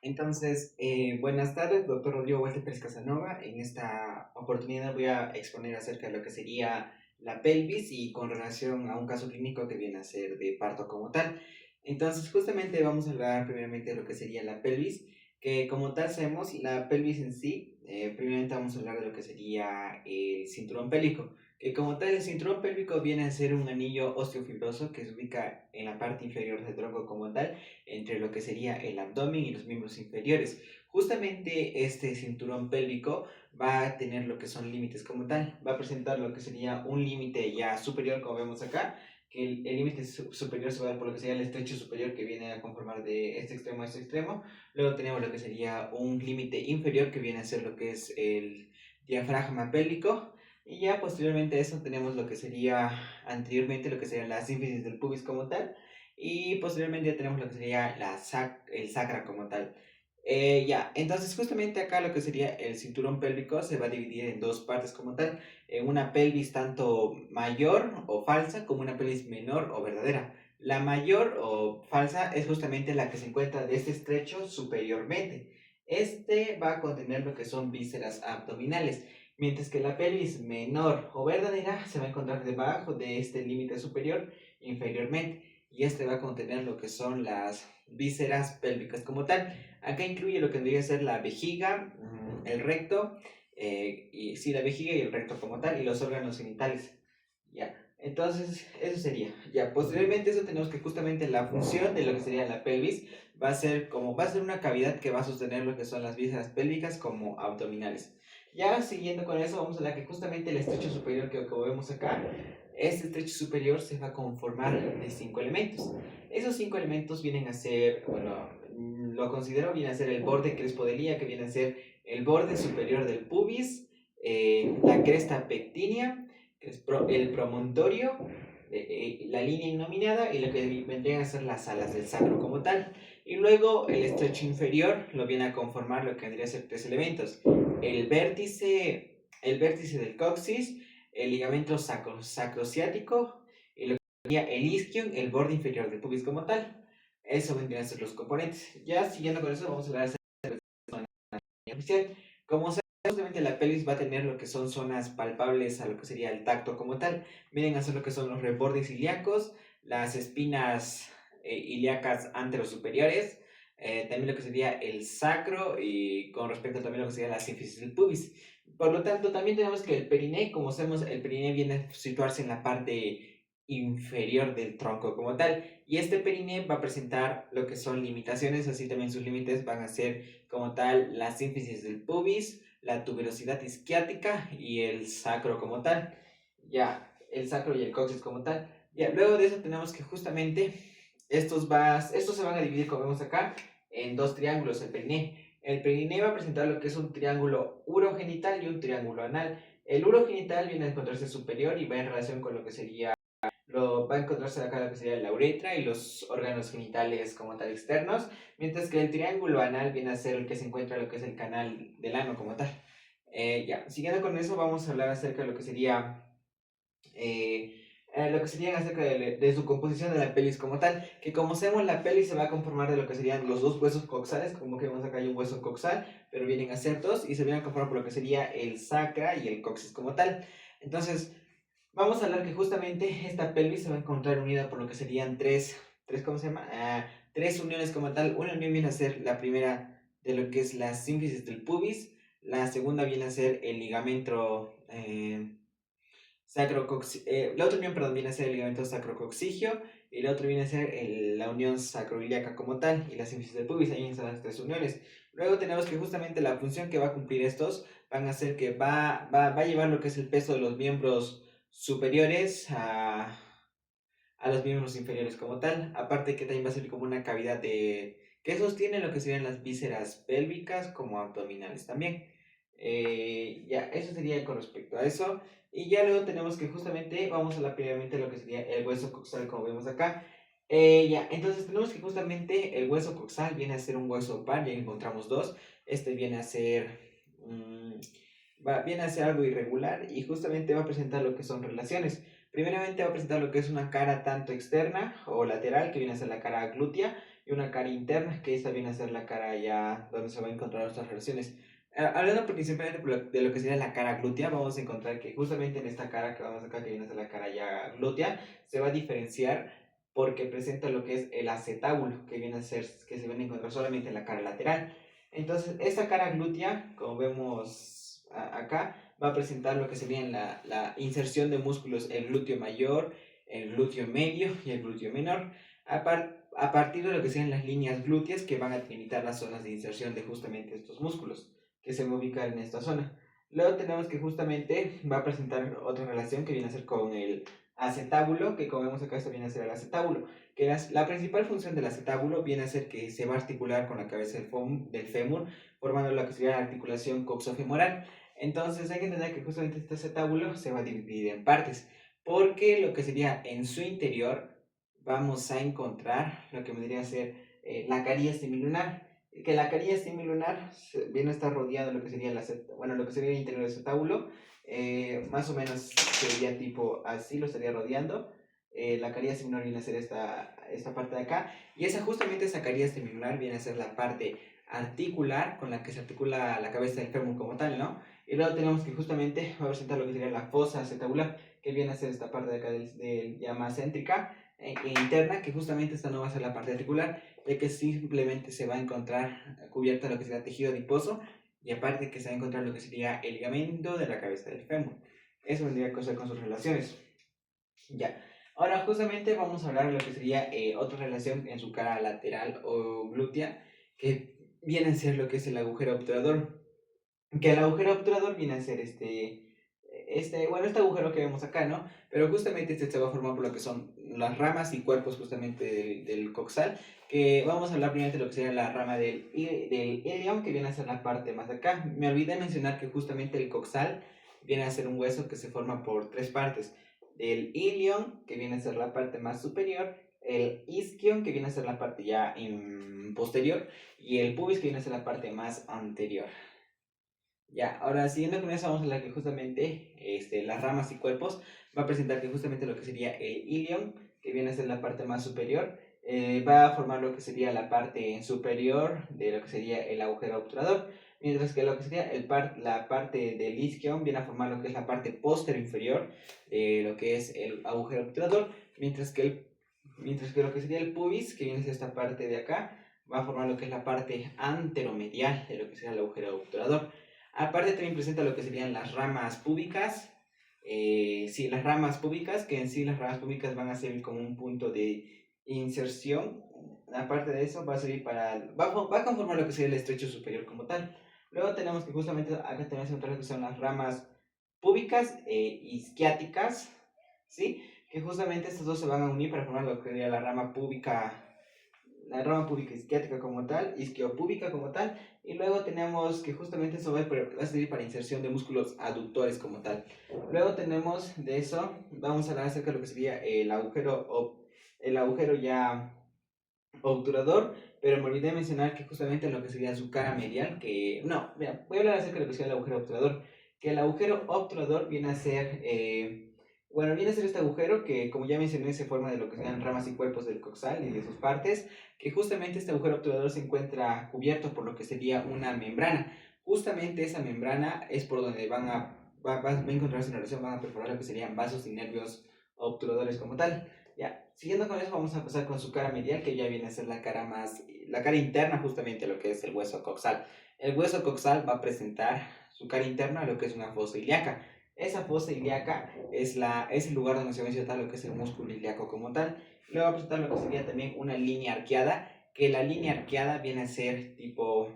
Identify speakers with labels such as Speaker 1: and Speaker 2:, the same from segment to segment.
Speaker 1: Entonces, buenas tardes, doctor Rodrigo Huerta Pérez Casanova. En esta oportunidad voy a exponer acerca de lo que sería la pelvis y con relación a un caso clínico que viene a ser de parto como tal. Entonces, justamente vamos a hablar primeramente de lo que sería la pelvis, que como tal sabemos, la pelvis en sí, primeramente vamos a hablar de lo que sería el cinturón pélvico, que como tal el cinturón pélvico viene a ser un anillo osteofibroso que se ubica en la parte inferior del tronco como tal entre lo que sería el abdomen y los miembros inferiores. Justamente este cinturón pélvico va a tener lo que son límites como tal, va a presentar lo que sería un límite ya superior como vemos acá, que el límite superior se va a dar por lo que sería el estrecho superior que viene a conformar de este extremo a este extremo. Luego tenemos lo que sería un límite inferior que viene a ser lo que es el diafragma pélvico. Y ya posteriormente a eso tenemos lo que sería anteriormente lo que sería la sínfisis del pubis como tal, y posteriormente ya tenemos lo que sería el sacra como tal. Ya, entonces justamente acá lo que sería el cinturón pélvico se va a dividir en dos partes como tal, en una pelvis tanto mayor o falsa como una pelvis menor o verdadera. La mayor o falsa es justamente la que se encuentra de este estrecho superiormente. Este va a contener lo que son vísceras abdominales, mientras que la pelvis menor o verdadera se va a encontrar debajo de este límite superior inferiormente, y este va a contener lo que son las vísceras pélvicas como tal. Acá incluye lo que debería ser la vejiga, el recto, y sí, la vejiga y el recto como tal, y los órganos genitales. Ya, entonces eso sería. Ya, posteriormente eso tenemos que justamente la función de lo que sería la pelvis va a ser una cavidad que va a sostener lo que son las vísceras pélvicas como abdominales. Ya siguiendo con eso, vamos a hablar que justamente el estrecho superior que vemos acá, este estrecho superior se va a conformar de cinco elementos. Esos cinco elementos vienen a ser, bueno, lo considero, viene a ser el borde crespodelía, que viene a ser el borde superior del pubis, la cresta pectínea, que es el promontorio, la línea innominada y lo que vendrían a ser las alas del sacro como tal. Y luego el estrecho inferior lo viene a conformar lo que vendría a ser tres elementos: el vértice del coxis, el ligamento sacrociático y lo que sería el isquion, el borde inferior del pubis como tal. Eso vendrían a ser los componentes. Ya siguiendo con eso, vamos a hablar de la artificial. Como sabemos, justamente la pelvis va a tener lo que son zonas palpables a lo que sería el tacto como tal. Vienen a ser lo que son los rebordes ilíacos, las espinas ilíacas anterosuperiores, también lo que sería el sacro y con respecto también a lo que sería la sínfisis del pubis. Por lo tanto, también tenemos que el periné, como sabemos, el periné viene a situarse en la parte inferior del tronco como tal. Y este periné va a presentar lo que son limitaciones, así también sus límites van a ser como tal la sínfisis del pubis, la tuberosidad isquiática y el sacro como tal. Ya, el sacro y el coxis como tal. Ya, luego de eso tenemos que justamente estos se van a dividir, como vemos acá, en dos triángulos, el periné. El periné va a presentar lo que es un triángulo urogenital y un triángulo anal. El urogenital viene a encontrarse superior y va en relación con lo que sería va a encontrarse acá lo que sería la uretra y los órganos genitales como tal externos, mientras que el triángulo anal viene a ser el que se encuentra lo que es el canal del ano como tal. Ya, siguiendo con eso, vamos a hablar acerca de eh, lo que sería acerca de su composición de la pelvis como tal, que como sabemos la pelvis se va a conformar de lo que serían los dos huesos coxales, como que vemos acá hay un hueso coxal, pero vienen a ser dos y se vienen a conformar por lo que sería el sacra y el coxis como tal. Entonces, vamos a hablar que justamente esta pelvis se va a encontrar unida por lo que serían ¿cómo se llama? Tres uniones como tal. Una unión viene a ser la primera de lo que es la sínfisis del pubis, la segunda viene a ser el ligamento la otra unión, perdón, viene a ser el ligamento sacrocoxigio y la otra viene a ser la unión sacroiliaca como tal y la sínfisis del pubis, ahí están las tres uniones. Luego tenemos que justamente la función que va a cumplir estos van a ser que va a llevar lo que es el peso de los miembros superiores a los miembros inferiores como tal, aparte que también va a ser como una cavidad que sostiene lo que serían las vísceras pélvicas como abdominales también. Ya, eso sería con respecto a eso. Y ya luego tenemos que justamente, vamos a hablar previamente de lo que sería el hueso coxal como vemos acá. Ya, entonces tenemos que justamente el hueso coxal viene a ser un hueso par, ya encontramos dos. Este viene a ser, viene a ser algo irregular y justamente va a presentar lo que son relaciones. Primeramente va a presentar lo que es una cara tanto externa o lateral, que viene a ser la cara glútea, y una cara interna, que esta viene a ser la cara ya donde se va a encontrar nuestras relaciones. Hablando principalmente de lo que sería la cara glútea, vamos a encontrar que justamente en esta cara que vamos acá, que viene a ser la cara ya glútea, se va a diferenciar porque presenta lo que es el acetábulo, que viene a ser, que se viene a encontrar solamente en la cara lateral. Entonces, esta cara glútea, como vemos acá, va a presentar lo que sería la inserción de músculos, el glúteo mayor, el glúteo medio y el glúteo menor, a partir de lo que sean las líneas glúteas que van a delimitar las zonas de inserción de justamente estos músculos que se van a ubicar en esta zona. Luego tenemos que justamente va a presentar otra relación que viene a ser con el acetábulo, que como vemos acá esto viene a ser el acetábulo, que la principal función del acetábulo viene a ser que se va a articular con la cabeza del fémur, formando lo que sería la articulación coxofemoral. Entonces hay que entender que justamente este acetábulo se va a dividir en partes, porque lo que sería en su interior vamos a encontrar lo que vendría a ser la caría semilunar, que la caría semilunar viene a estar rodeado de lo que sería lo que sería el interior del acetábulo, más o menos sería tipo así, lo estaría rodeando. La caría semilunar viene a ser esta parte de acá, y justamente esa caría semilunar viene a ser la parte articular con la que se articula la cabeza del fémur como tal, ¿no? Y luego tenemos que justamente va a presentar lo que sería la fosa acetabular, que viene a ser esta parte de acá ya más céntrica e interna, que justamente esta no va a ser la parte articular, ya que simplemente se va a encontrar cubierta lo que sería tejido adiposo, y aparte que se va a encontrar lo que sería el ligamento de la cabeza del fémur. Eso vendría a cosa con sus relaciones. Ya. Ahora justamente vamos a hablar de lo que sería otra relación en su cara lateral o glútea, que viene a ser lo que es el agujero obturador. Que el agujero obturador viene a ser este agujero que vemos acá, ¿no? Pero justamente este se va a formar por lo que son las ramas y cuerpos justamente del coxal, que vamos a hablar primero de lo que sería la rama del ilion, que viene a ser la parte más de acá. Me olvidé mencionar que justamente el coxal viene a ser un hueso que se forma por tres partes. Del ilion, que viene a ser la parte más superior, el isquion, que viene a ser la parte ya posterior, y el pubis, que viene a ser la parte más anterior. Ya, ahora siguiendo con eso, vamos a hablar que justamente las ramas y cuerpos va a presentar que justamente lo que sería el ilion, que viene a ser la parte más superior, va a formar lo que sería la parte superior de lo que sería el agujero obturador, mientras que lo que sería la parte del isquion viene a formar lo que es la parte posterior inferior de lo que es el agujero obturador, mientras que lo que sería el pubis, que viene a ser esta parte de acá, va a formar lo que es la parte anteromedial de lo que sería el agujero obturador. Aparte también presenta lo que serían las ramas púbicas. Sí, las ramas púbicas, que en sí las ramas púbicas van a servir como un punto de inserción. Aparte de eso, va a servir va a conformar lo que sería el estrecho superior como tal. Luego tenemos que justamente acá tenemos lo que son las ramas púbicas isquiáticas, ¿sí? Que justamente estas dos se van a unir para formar lo que sería la rama púbica isquiática como tal, isquiopúbica como tal, y luego tenemos que justamente eso va a servir para inserción de músculos aductores como tal. Luego tenemos de eso, vamos a hablar acerca de lo que sería el agujero ya obturador, pero me olvidé mencionar que justamente lo que sería su cara medial, no, mira, voy a hablar acerca de lo que sería el agujero obturador, que el agujero obturador viene a ser, viene a ser este agujero que, como ya mencioné, se forma de lo que serían ramas y cuerpos del coxal y de sus partes, que justamente este agujero obturador se encuentra cubierto por lo que sería una membrana. Justamente esa membrana es por donde va a encontrarse una relación, van a perforar lo que serían vasos y nervios obturadores como tal. Ya, siguiendo con eso, vamos a pasar con su cara medial, que ya viene a ser la cara interna justamente lo que es el hueso coxal. El hueso coxal va a presentar su cara interna a lo que es una fosa ilíaca. Esa fosa ilíaca es el lugar donde se va a insertar lo que es el músculo ilíaco como tal. Luego va a presentar lo que sería también una línea arqueada, que la línea arqueada viene a ser tipo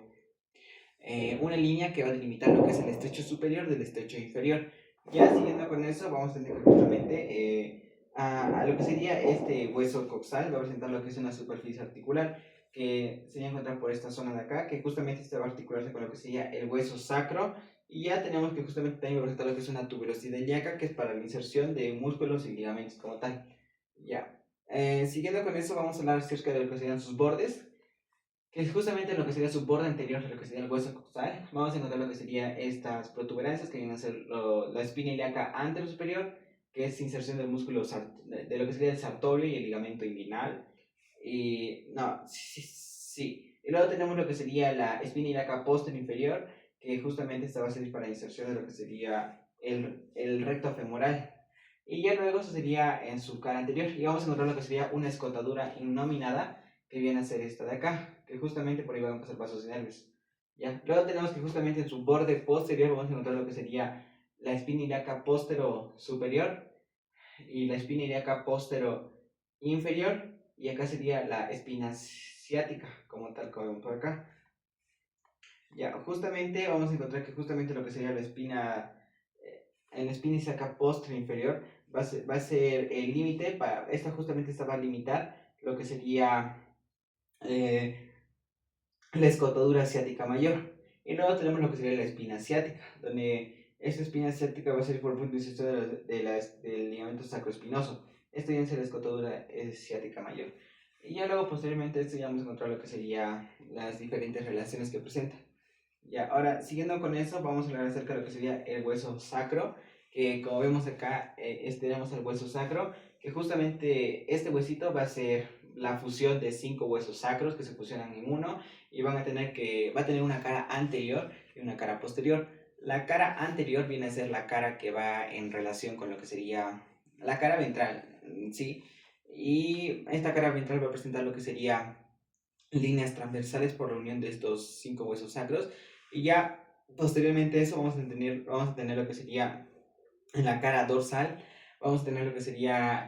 Speaker 1: una línea que va a delimitar lo que es el estrecho superior del estrecho inferior. Ya siguiendo con eso, vamos a tener que justamente a lo que sería este hueso coxal, va a presentar lo que es una superficie articular que se va a encontrar por esta zona de acá, que justamente se va a articularse con lo que sería el hueso sacro. Y ya tenemos que justamente también va a presentar lo que es una tuberosidad ilíaca, que es para la inserción de músculos y ligamentos como tal. Ya. Siguiendo con eso, vamos a hablar acerca de lo que serían sus bordes, que es justamente lo que sería su borde anterior, lo que sería el hueso coxal. Vamos a encontrar lo que sería estas protuberancias, que vienen a ser la espina ilíaca anterosuperior, que es inserción del músculo de lo que sería el sartorio y el ligamento inguinal. Y no, sí, sí, sí. Y luego tenemos lo que sería la espina ilíaca posterior inferior, que justamente esta va a servir para la inserción de lo que sería el recto femoral. Y ya luego eso sería en su cara anterior. Y vamos a encontrar lo que sería una escotadura innominada, que viene a ser esta de acá, que justamente por ahí van a pasar vasos y nervios. ¿Ya? Luego tenemos que justamente en su borde posterior vamos a encontrar lo que sería la espina ilíaca postero superior y la espina ilíaca postero inferior, y acá sería la espina ciática, como tal como por acá. Ya, justamente vamos a encontrar que justamente lo que sería la espina, en la espina ilíaca postero inferior, va a ser el límite, para, esta justamente esta va a limitar lo que sería eh, la escotadura ciática mayor. Y luego tenemos lo que sería la espina ciática, donde esta espina ciática va a ser por punto de inserción del ligamento sacroespinoso. Esto viene a ser la escotadura ciática mayor. Y ya luego, posteriormente, esto ya vamos a encontrar lo que sería las diferentes relaciones que presenta. Ya, ahora, siguiendo con eso, vamos a hablar acerca de lo que sería el hueso sacro, que como vemos acá, tenemos el hueso sacro, que justamente este huesito va a ser la fusión de 5 huesos sacros que se fusionan en uno y va a tener una cara anterior y una cara posterior. La cara anterior viene a ser la cara que va en relación con lo que sería la cara ventral, ¿sí? Y esta cara ventral va a presentar lo que sería líneas transversales por la unión de estos 5 huesos sacros. Y ya posteriormente a eso vamos a tener lo que sería en la cara dorsal, vamos a tener lo que sería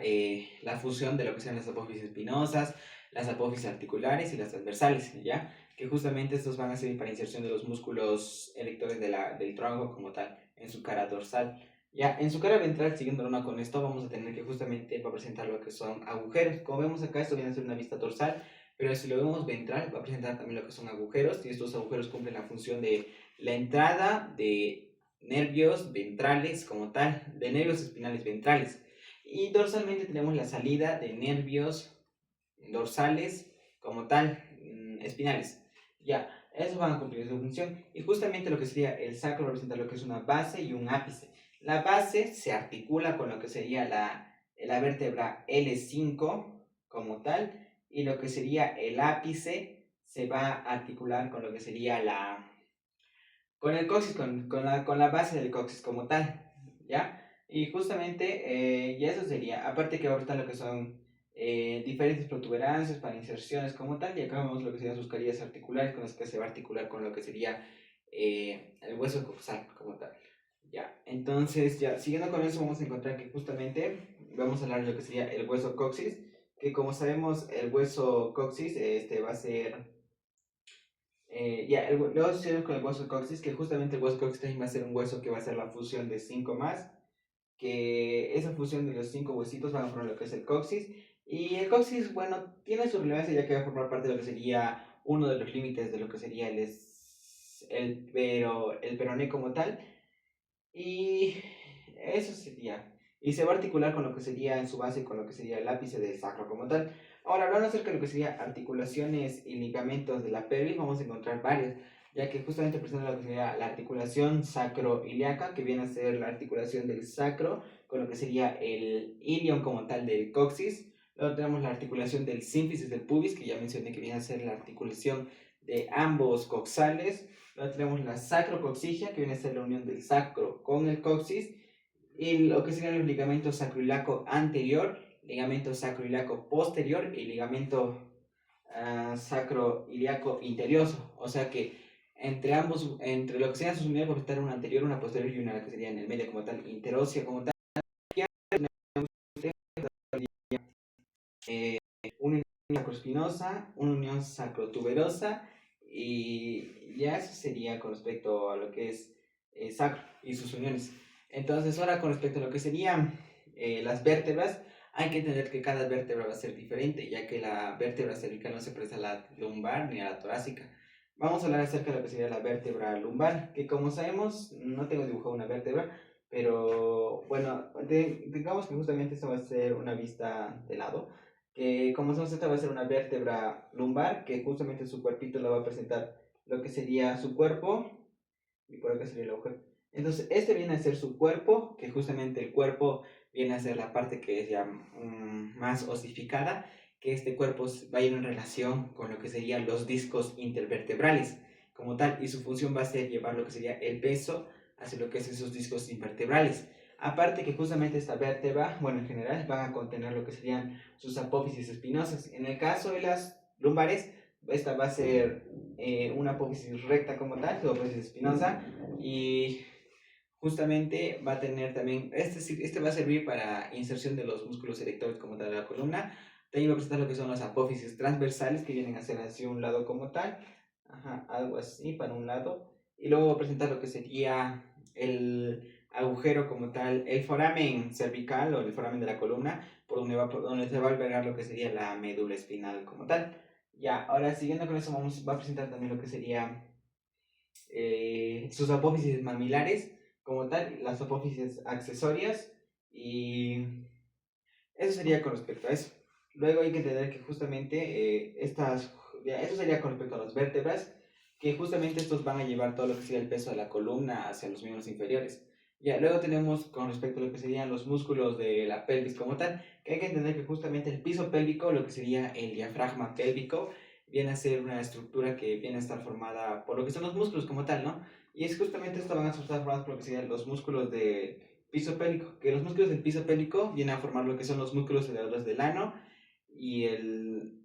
Speaker 1: la fusión de lo que sean las apófisis espinosas, las apófisis articulares y las transversales, ¿ya? Que justamente estos van a servir para inserción de los músculos erectores del tronco como tal, en su cara dorsal. Ya, en su cara ventral, siguiendo una con esto, vamos a tener que justamente va a presentar lo que son agujeros. Como vemos acá, esto viene a ser una vista dorsal, pero si lo vemos ventral, va a presentar también lo que son agujeros, y estos agujeros cumplen la función de la entrada de nervios ventrales como tal, de nervios espinales ventrales. Y dorsalmente tenemos la salida de nervios dorsales como tal, espinales. Ya, esos van a cumplir su función. Y justamente lo que sería el sacro representa lo que es una base y un ápice. La base se articula con lo que sería la vértebra L5 como tal, y lo que sería el ápice se va a articular con lo que sería con el coxis, con la base del coxis como tal, ¿ya? Y justamente, ya eso sería, aparte que ahorita lo que son diferentes protuberancias para inserciones como tal, y acá vemos lo que serían sus carillas articulares con las que se va a articular con lo que sería el hueso coxal como tal, ¿ya? Entonces, ya, siguiendo con eso, vamos a encontrar que justamente vamos a hablar de lo que sería el hueso coxis, que como sabemos, el hueso coxis va a ser luego seguimos con el hueso coxis, que justamente el hueso coxis también va a ser un hueso que va a ser la fusión de 5 más, que esa fusión de los 5 huesitos van a formar lo que es el coxis. Y el coxis, bueno, tiene su relevancia ya que va a formar parte de lo que sería uno de los límites de lo que sería el peroné como tal. Y eso sería. Y se va a articular con lo que sería en su base, con lo que sería el ápice del sacro como tal. Ahora, hablando acerca de lo que sería articulaciones y ligamentos de la pelvis, vamos a encontrar varios, ya que justamente presenta lo que sería la articulación sacroiliaca, que viene a ser la articulación del sacro, con lo que sería el ilion como tal del coxis. Luego tenemos la articulación del sínfisis del pubis, que ya mencioné que viene a ser la articulación de ambos coxales. Luego tenemos la sacrocoxigia, que viene a ser la unión del sacro con el coxis, y lo que serían los ligamentos sacroiliaco anterior, ligamento sacroiliaco posterior y ligamento sacroiliaco interioso. O sea que entre ambos, entre lo que serían sus unidades, puede estar una anterior, una posterior y una que sería en el medio como tal, interósea como tal. Una unión sacroespinosa, una unión sacrotuberosa, y ya eso sería con respecto a lo que es sacro y sus uniones. Entonces, ahora con respecto a lo que serían las vértebras, hay que entender que cada vértebra va a ser diferente, ya que la vértebra cervical no se parece a la lumbar ni a la torácica. Vamos a hablar acerca de lo que sería la vértebra lumbar, que como sabemos, no tengo dibujado una vértebra, pero bueno, digamos que justamente esto va a ser una vista de lado, que como sabemos esta va a ser una vértebra lumbar, que justamente su cuerpito la va a presentar lo que sería su cuerpo, y por acá sería el agujero. Entonces, este viene a ser su cuerpo, que justamente el cuerpo viene a ser la parte que es ya más osificada, que este cuerpo va a ir en relación con lo que serían los discos intervertebrales como tal, y su función va a ser llevar lo que sería el peso hacia lo que es esos discos intervertebrales. Aparte que justamente esta vértebra, bueno, en general van a contener lo que serían sus apófisis espinosas. En el caso de las lumbares, esta va a ser una apófisis recta como tal, su apófisis espinosa, y justamente va a tener también, este va a servir para inserción de los músculos erectores como tal de la columna. También va a presentar lo que son las apófisis transversales, que vienen a ser hacia un lado como tal, ajá, algo así para un lado. Y luego va a presentar lo que sería el agujero como tal, el foramen cervical o el foramen de la columna, por donde se va a albergar lo que sería la médula espinal como tal. Ya, ahora siguiendo con eso, va a presentar también lo que sería sus apófisis mamilares, como tal, las apófisis accesorias, y eso sería con respecto a eso. Luego hay que entender que justamente eso sería con respecto a las vértebras, que justamente estos van a llevar todo lo que sería el peso de la columna hacia los miembros inferiores. Ya, luego tenemos con respecto a lo que serían los músculos de la pelvis como tal, que hay que entender que justamente el piso pélvico, lo que sería el diafragma pélvico, viene a ser una estructura que viene a estar formada por lo que son los músculos como tal, ¿no? Y es justamente esto van a estar formados por lo que serían los músculos de piso pélvico, que los músculos del piso pélvico vienen a formar lo que son los músculos elevadores del ano y el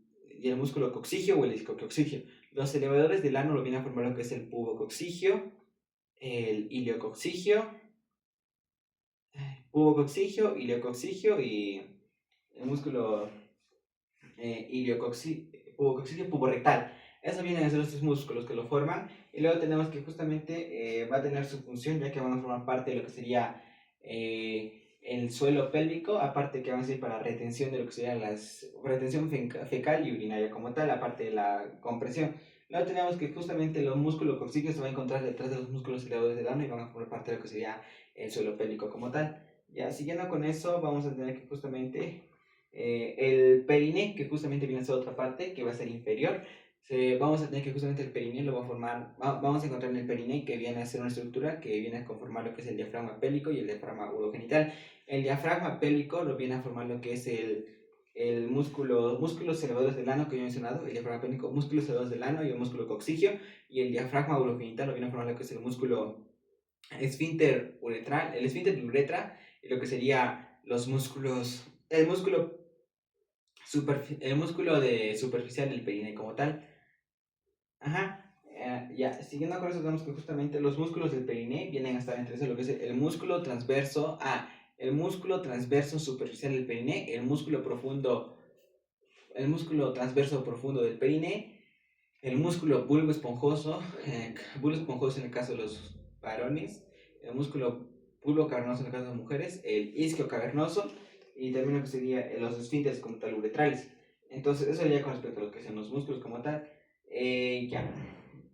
Speaker 1: músculo coxigio o el isquiocoxigio. Los elevadores del ano lo vienen a formar lo que es el pubocoxigio, el iliocoxigio y el músculo pubocoxigio puborectal. Eso vienen a ser estos músculos que lo forman. Y luego tenemos que justamente va a tener su función, ya que van a formar parte de lo que sería el suelo pélvico, aparte que van a ser para retención de lo que sería la retención fecal y urinaria como tal, aparte de la compresión. Luego tenemos que justamente los músculos coxígeos se van a encontrar detrás de los músculos elevadores del ano y van a formar parte de lo que sería el suelo pélvico como tal. Ya, siguiendo con eso, vamos a tener que justamente el periné, que justamente viene a ser otra parte, que va a ser inferior. Vamos a tener que justamente el periné lo va a formar, vamos a encontrar en el periné que viene a ser una estructura que viene a conformar lo que es el diafragma pélvico y el diafragma urogenital. El diafragma pélvico lo viene a formar lo que es el músculos elevadores del ano que yo he mencionado, el diafragma pélvico, músculos elevadores del ano y el músculo coxigio, y el diafragma urogenital lo viene a formar lo que es el músculo esfínter uretral, el esfínter de uretra, y lo que sería los músculos, el músculo superficial del periné como tal. Ajá. Ya, siguiendo con eso, tenemos que justamente los músculos del periné vienen a estar entre eso, lo que es el músculo transverso, el músculo transverso superficial del periné, el músculo transverso profundo del periné, el músculo bulbo esponjoso en el caso de los varones, el músculo bulbo cavernoso en el caso de las mujeres, el isquio cavernoso y también lo que sería los esfínteres como tal uretrales. Entonces, eso sería con respecto a lo que son los músculos como tal. Ya,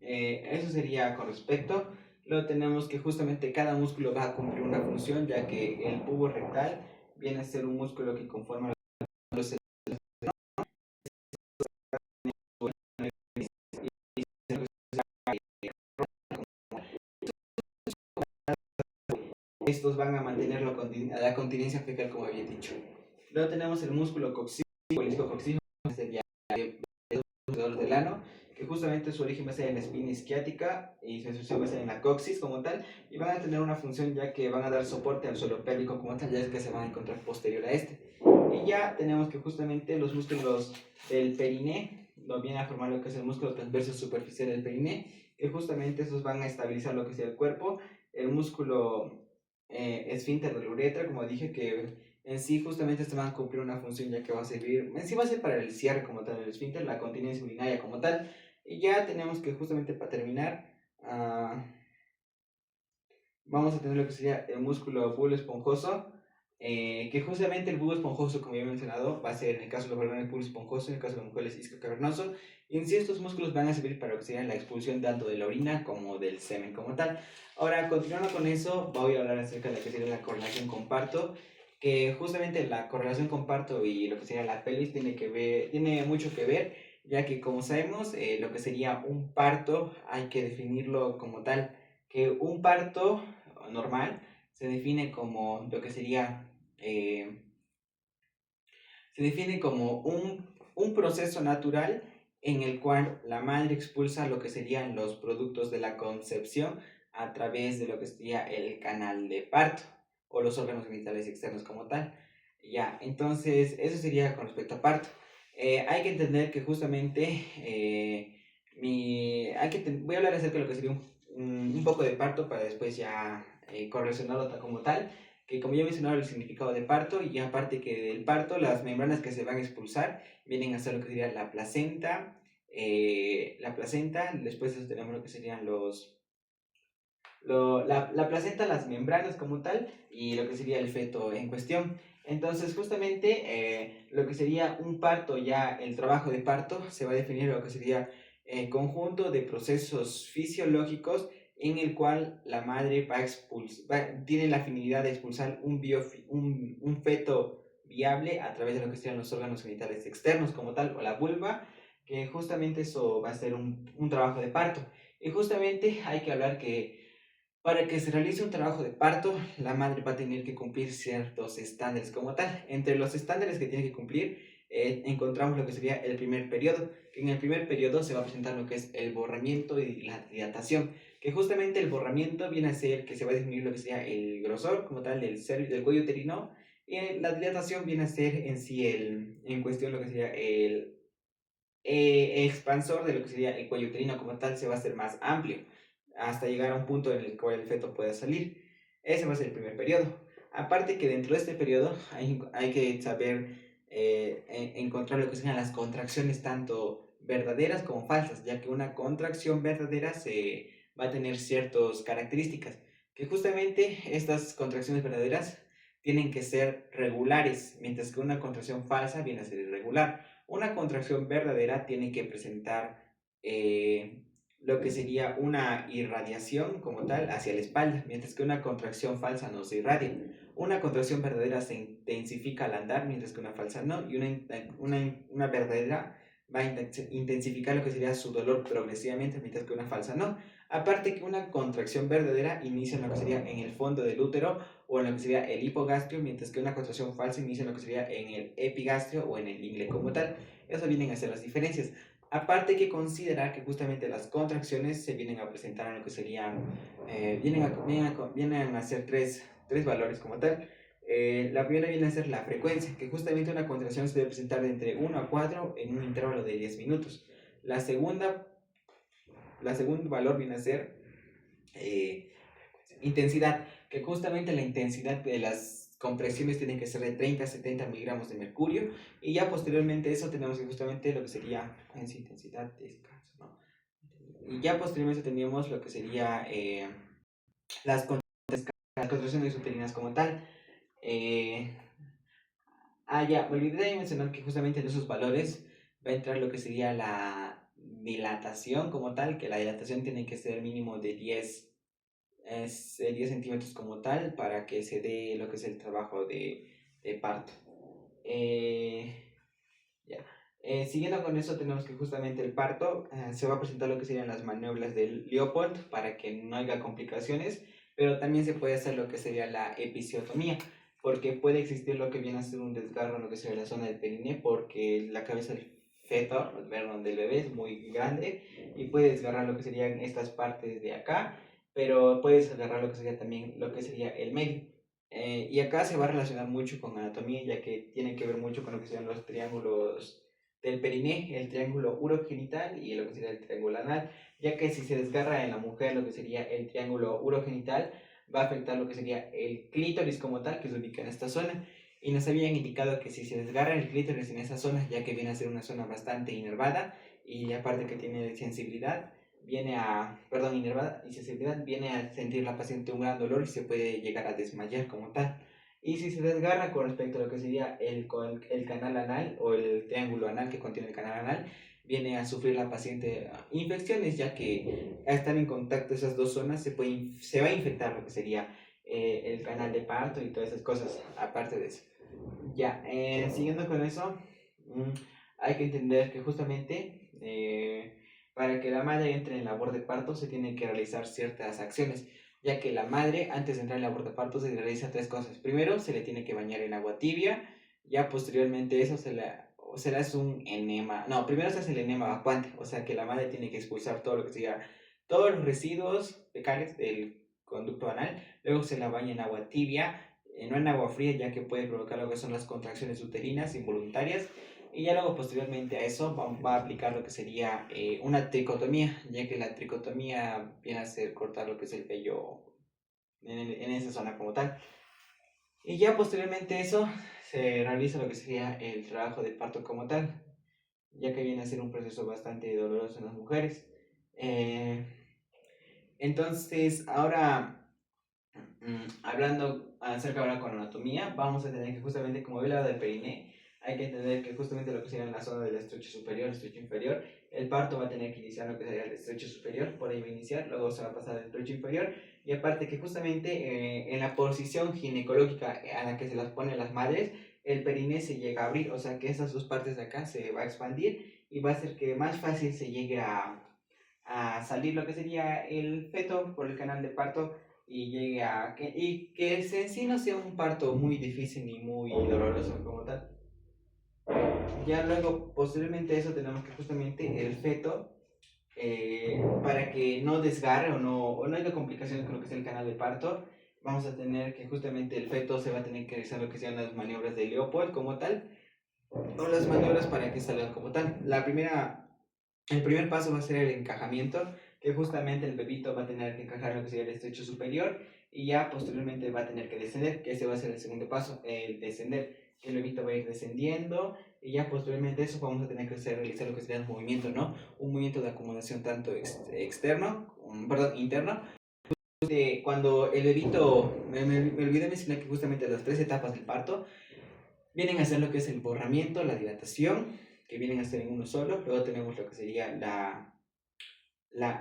Speaker 1: eso sería con respecto. Luego tenemos que justamente cada músculo va a cumplir una función, ya que el pubo rectal viene a ser un músculo que conforma los estos van a mantener la continencia fecal, como había dicho. Luego tenemos el músculo coxígeo, el isquiocoxígeo, que sería alrededor del ano, que justamente su origen va a ser en la espina isquiática y su inserción va a ser en la coxis como tal, y van a tener una función ya que van a dar soporte al suelo pélvico como tal, ya es que se van a encontrar posterior a este. Y ya tenemos que justamente los músculos del periné, lo viene a formar lo que es el músculo transverso superficial del periné, que justamente esos van a estabilizar lo que sea el cuerpo, el músculo esfínter de la uretra, como dije, que en sí justamente este va a cumplir una función ya que va a servir, en sí va a ser para el cierre como tal del esfínter, la continencia urinaria como tal, y ya tenemos que justamente para terminar, vamos a tener lo que sería el músculo bulbo esponjoso, que justamente el bulbo esponjoso, como ya he mencionado, va a ser en el caso de los varones bulbo esponjoso, en el caso de las mujeres isquio cavernoso, y en sí estos músculos van a servir para lo que sería la expulsión tanto de la orina como del semen como tal. Ahora, continuando con eso, voy a hablar acerca de lo que sería la correlación con parto, que justamente la correlación con parto y lo que sería la pelvis tiene mucho que ver, ya que como sabemos, lo que sería un parto hay que definirlo como tal, que un parto normal se define como lo que sería, se define como un proceso natural en el cual la madre expulsa lo que serían los productos de la concepción a través de lo que sería el canal de parto o los órganos genitales externos como tal. Ya, entonces eso sería con respecto a parto. Hay que entender que justamente voy a hablar acerca de lo que sería un poco de parto para después ya correlacionarlo como tal, que como ya mencionaba el significado de parto, y aparte que del parto las membranas que se van a expulsar vienen a ser lo que sería la placenta, después de eso tenemos lo que serían la placenta, las membranas como tal, y lo que sería el feto en cuestión. Entonces, justamente, lo que sería un parto, ya el trabajo de parto, se va a definir lo que sería el conjunto de procesos fisiológicos en el cual la madre tiene la finalidad de expulsar un feto viable a través de lo que serían los órganos genitales externos como tal, o la vulva, que justamente eso va a ser un trabajo de parto. Y justamente hay que hablar que para que se realice un trabajo de parto, la madre va a tener que cumplir ciertos estándares como tal. Entre los estándares que tiene que cumplir, encontramos lo que sería el primer periodo, que en el primer periodo se va a presentar lo que es el borramiento y la dilatación, que justamente el borramiento viene a ser que se va a disminuir lo que sería el grosor como tal del cuello uterino, y la dilatación viene a ser en sí en cuestión lo que sería el expansor de lo que sería el cuello uterino como tal se va a hacer más amplio hasta llegar a un punto en el cual el feto pueda salir. Ese va a ser el primer periodo. Aparte que dentro de este periodo hay que saber encontrar lo que serían las contracciones tanto verdaderas como falsas, ya que una contracción verdadera se va a tener ciertas características, que justamente estas contracciones verdaderas tienen que ser regulares, mientras que una contracción falsa viene a ser irregular. Una contracción verdadera tiene que presentar lo que sería una irradiación como tal hacia la espalda, mientras que una contracción falsa no se irradia. Una contracción verdadera se intensifica al andar, mientras que una falsa no, y una verdadera va a intensificar lo que sería su dolor progresivamente, mientras que una falsa no. Aparte que una contracción verdadera inicia en lo que sería en el fondo del útero o en lo que sería el hipogastrio, mientras que una contracción falsa inicia en lo que sería en el epigastrio o en el ingle como tal. Eso vienen a ser las diferencias. Aparte que considerar que justamente las contracciones se vienen a presentar en lo que serían, vienen a ser tres valores como tal. La primera viene a ser la frecuencia, que justamente una contracción se debe presentar de entre 1 a 4 en un intervalo de 10 minutos. La segunda, la segundo valor viene a ser intensidad, que justamente la intensidad de las compresiones tienen que ser de 30 a 70 miligramos de mercurio, y ya posteriormente eso tenemos que justamente lo que sería frecuencia, intensidad, descanso, ¿no? Y ya posteriormente teníamos lo que sería las, las contracciones uterinas como tal. Eh, ya, me olvidé de mencionar que justamente en esos valores va a entrar lo que sería la dilatación como tal, que la dilatación tiene que ser mínimo de 10 centímetros como tal para que se dé lo que es el trabajo de parto. Ya. Siguiendo con eso, tenemos que justamente el parto se va a presentar lo que serían las maniobras del Leopold para que no haya complicaciones, pero también se puede hacer lo que sería la episiotomía, porque puede existir lo que viene a ser un desgarro en lo que sería la zona del periné, porque la cabeza del feto, perdón, del bebé es muy grande y puede desgarrar lo que serían estas partes de acá, pero puedes agarrar lo que sería también lo que sería el medio. Y acá se va a relacionar mucho con anatomía, ya que tiene que ver mucho con lo que serían los triángulos del periné, el triángulo urogenital y lo que sería el triángulo anal, ya que si se desgarra en la mujer lo que sería el triángulo urogenital, va a afectar lo que sería el clítoris como tal, que se ubica en esta zona. Y nos habían indicado que si se desgarra el clítoris en esa zona, ya que viene a ser una zona bastante inervada y aparte que tiene sensibilidad, inervada y sensibilidad, viene a sentir la paciente un gran dolor y se puede llegar a desmayar como tal. Y si se desgarra con respecto a lo que sería el canal anal o el triángulo anal que contiene el canal anal, viene a sufrir la paciente infecciones, ya que al estar en contacto esas dos zonas se va a infectar lo que sería el canal de parto y todas esas cosas, aparte de eso. Ya, siguiendo con eso, hay que entender que justamente para que la madre entre en labor de parto se tienen que realizar ciertas acciones, ya que la madre antes de entrar en labor de parto se realiza tres cosas. Primero, se le tiene que bañar en agua tibia, ya posteriormente eso o será es un enema. No, primero se hace el enema evacuante, o sea que la madre tiene que expulsar todo lo que sea, todos los residuos fecales del conducto anal, luego se la baña en agua tibia, no en agua fría, ya que puede provocar lo que son las contracciones uterinas involuntarias. Y ya luego, posteriormente a eso, va a aplicar lo que sería una tricotomía, ya que la tricotomía viene a ser cortar lo que es el vello en esa zona como tal. Y ya posteriormente a eso, se realiza lo que sería el trabajo de parto como tal, ya que viene a ser un proceso bastante doloroso en las mujeres. Eh, entonces, ahora, hablando acerca ahora con anatomía, vamos a tener que justamente, como ve el lado del periné, hay que entender que justamente lo que sería en la zona del estrecho superior, estrecho inferior, el parto va a tener que iniciar lo que sería el estrecho superior, por ahí va a iniciar, luego se va a pasar al estrecho inferior, y aparte que justamente en la posición ginecológica a la que se las ponen las madres, el periné se llega a abrir, o sea que esas dos partes de acá se va a expandir y va a hacer que más fácil se llegue a salir lo que sería el feto por el canal de parto y llegue a que en sí no sea un parto muy difícil ni muy doloroso como tal. Ya luego, posteriormente a eso, tenemos que justamente el feto, para que no desgarre o no haya complicaciones con lo que es el canal de parto, vamos a tener que justamente el feto se va a tener que realizar lo que sean las maniobras de Leopold como tal, o las maniobras para que salgan como tal. El primer paso va a ser el encajamiento, que justamente el bebito va a tener que encajar lo que sería el estrecho superior y ya posteriormente va a tener que descender, que ese va a ser el segundo paso, el descender, que el bebito va a ir descendiendo y ya posteriormente eso vamos a tener que realizar lo que sería un movimiento, ¿no? Un movimiento de acomodación tanto externo, perdón, interno. Cuando el bebito, me olvidé mencionar que justamente las tres etapas del parto vienen a ser lo que es el borramiento, la dilatación, que vienen a ser en uno solo. Luego tenemos lo que sería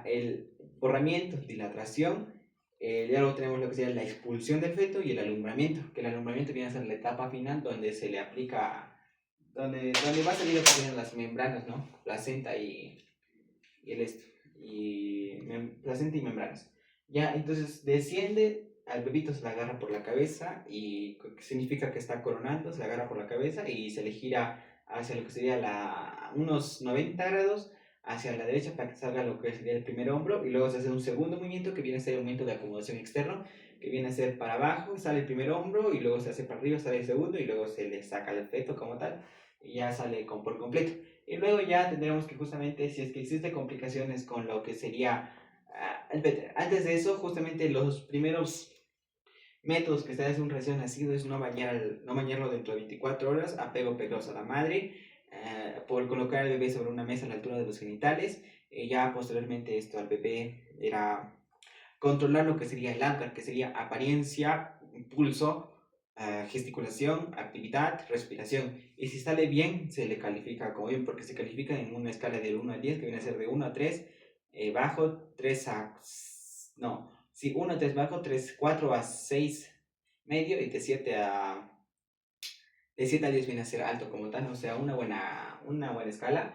Speaker 1: el borramiento, dilatación. Ya luego tenemos lo que sería la expulsión del feto y el alumbramiento, que el alumbramiento viene a ser la etapa final donde se le aplica, donde va a salir lo que serían las membranas, ¿no? Placenta y el esto, placenta y membranas. Ya, entonces desciende, al bebito se le agarra por la cabeza y significa que está coronando, se le agarra por la cabeza y se le gira hacia lo que sería unos 90 grados hacia la derecha para que salga lo que sería el primer hombro y luego se hace un segundo movimiento que viene a ser el movimiento de acomodación externo, que viene a ser para abajo, sale el primer hombro y luego se hace para arriba, sale el segundo y luego se le saca el feto como tal y ya sale por completo. Y luego ya tendremos que justamente, si es que existen complicaciones con lo que sería, antes de eso, justamente los primeros métodos que se hace un recién nacido es no bañarlo dentro de 24 horas, apego pegoso a la madre, por colocar al bebé sobre una mesa a la altura de los genitales, ya posteriormente esto al bebé era controlar lo que sería el ANCAR, que sería apariencia, pulso, gesticulación, actividad, respiración. Y si sale bien, se le califica como bien, porque se califica en una escala del 1 al 10, que viene a ser de 1 a 3, bajo, 3 a... No, sí, 1 a 3 bajo, 3, 4 a 6 medio y de 7 a 10 viene a ser alto como tal, o sea, una buena escala.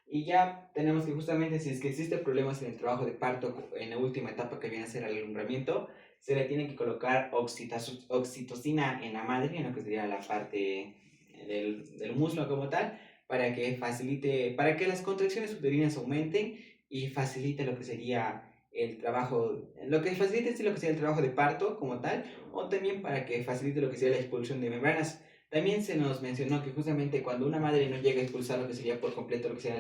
Speaker 1: Y ya tenemos que justamente si es que existen problemas en el trabajo de parto, en la última etapa que viene a ser el alumbramiento, se le tiene que colocar oxitocina en la madre, en lo que sería la parte del muslo como tal, para que las contracciones uterinas aumenten y facilite lo que sería el trabajo, lo que facilite es lo que sería el trabajo de parto como tal, o también para que facilite lo que sería la expulsión de membranas. También se nos mencionó que justamente cuando una madre no llega a expulsar lo que sería por completo lo que sea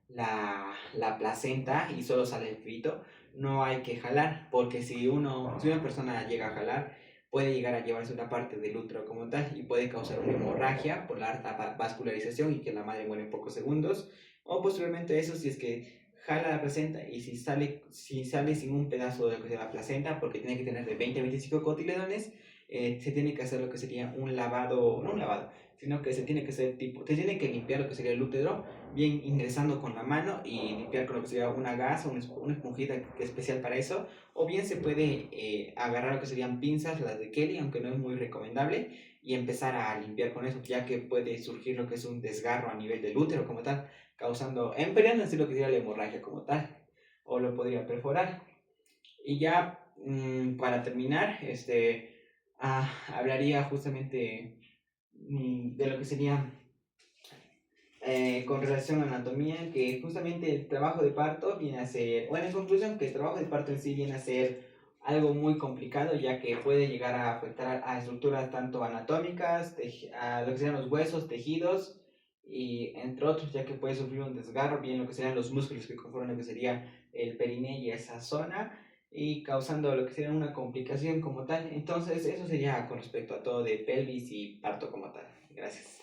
Speaker 1: la placenta y solo sale el frito, no hay que jalar, porque si una persona llega a jalar, puede llegar a llevarse una parte del útero como tal y puede causar una hemorragia por la alta vascularización y que la madre muere en pocos segundos. O posteriormente eso, si es que jala la placenta y si sale sin un pedazo de lo que sea la placenta, porque tiene que tener de 20 a 25 cotiledones, se tiene que hacer lo que sería un lavado, no un lavado, sino que se tiene que hacer se tiene que limpiar lo que sería el útero, bien ingresando con la mano y limpiar con lo que sería una gasa, una esponjita que es especial para eso, o bien se puede agarrar lo que serían pinzas, las de Kelly, aunque no es muy recomendable, y empezar a limpiar con eso, ya que puede surgir lo que es un desgarro a nivel del útero como tal, causando, empeorando así lo que sería la hemorragia como tal, o lo podría perforar. Y ya para terminar, hablaría justamente de lo que sería con relación a anatomía, que justamente el trabajo de parto viene a ser, bueno, en conclusión, que el trabajo de parto en sí viene a ser algo muy complicado, ya que puede llegar a afectar a estructuras tanto anatómicas, a lo que serían los huesos, tejidos, y entre otros, ya que puede sufrir un desgarro, bien lo que serían los músculos que conforman lo que sería el perine y esa zona, y causando lo que sería una complicación como tal. Entonces, eso sería con respecto a todo de pelvis y parto como tal. Gracias.